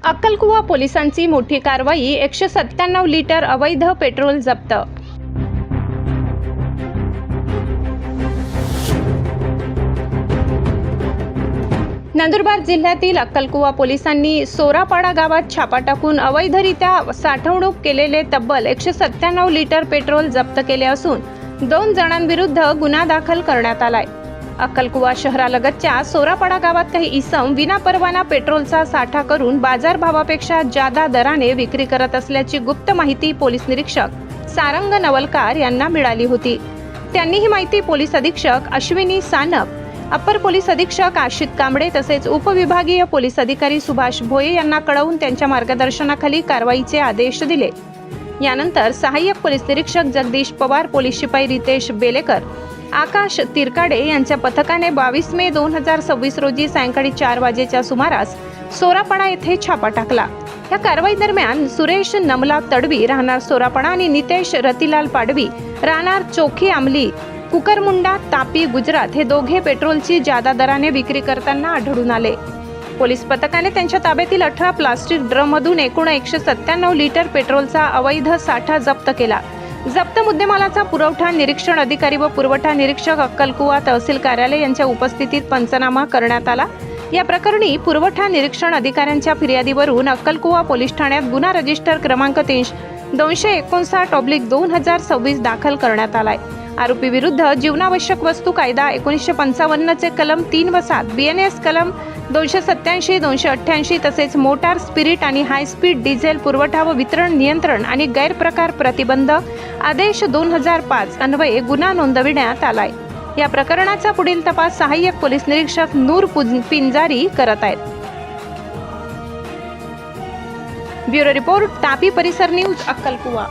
अक्कलकुवा पोलिसांची मोठी कारवाई, 197 लिटर अवैध पेट्रोल जप्त। नंदुरबार जिल्ह्यातील अक्कलकुवा पोलिसांनी सोरापाडा गावात छापा टाकून अवैधरित्या साठवणूक केलेले तब्बल 197 लिटर पेट्रोल जप्त केले असून 2 जणांविरुद्ध गुन्हा दाखल करण्यात आलाय। अक्कलकुवा शहरालगतच्या सोरापाडा गावात काही इसम विनापरवाना पेट्रोलचा साठा करून बाजारभावापेक्षा जादा दराने विक्री करत असल्याची गुप्त माहिती पोलीस निरीक्षक सारंग नवलकार यांना मिळाली होती। त्यांनी ही माहिती पोलीस अधीक्षक अश्विनी सानप, अप्पर पोलीस अधीक्षक आशित कांबळे तसेच उपविभागीय पोलीस अधिकारी सुभाष भोये यांना कळवून त्यांच्या मार्गदर्शनाखाली कारवाईचे आदेश दिले। यानंतर सहाय्यक पोलीस निरीक्षक जगदीश पवार, पोलीस शिपाई रितेश बेलेकर, आकाश तिरकाडे यांच्या पथकाने 22 मे 2026 रोजी सायंकाळी 4 वाजेच्या सुमारास सोरापाडा येथे छापा टाकला। या कारवाई दरम्यान सुरेश नमला तडवी राहणार सोरापाडा आणि नितेश रतिलाल पाडवी राहणार चोखी आमली कुकरमुंडा तापी गुजरात हे दोघे पेट्रोलची जादा दराने विक्री करताना आढळून आले। पोलीस पथकाने त्यांच्या ताब्यातील 18 प्लास्टिक ड्रममधून एकूण 197 लिटर पेट्रोलचा अवैध साठा जप्त केला। जप्त मुद्देमालाचा पुरवठा निरीक्षण अधिकारी व पुरवठा निरीक्षक अक्कलकुवा तहसील कार्यालय यांच्या उपस्थितीत पंचनामा करण्यात आला। या प्रकरणी पुरवठा निरीक्षण अधिकाऱ्यांच्या फिर्यादीवरून अक्कलकुवा पोलीस ठाण्यात गुन्हा रजिस्टर क्रमांक 259/2026 दाखल करण्यात आलाय। आरोपी विरुद्ध जीवनावश्यक वस्तू कायदा 1955 चे कलम 3 व 7, BNS कलम 287, 288 तसेच मोटार स्पिरिट आणि हाय स्पीड डिझेल पुरवठा व वितरण नियंत्रण आणि गैरप्रकार प्रतिबंध आदेश 2005 अन्वये गुन्हा नोंदविण्यात आलाय। या प्रकरणाचा पुढील तपास सहाय्यक पोलीस निरीक्षक नूर पिंजारी करत आहेत। ब्युरो रिपोर्ट, तापी परिसर न्यूज, अक्कलकुवा।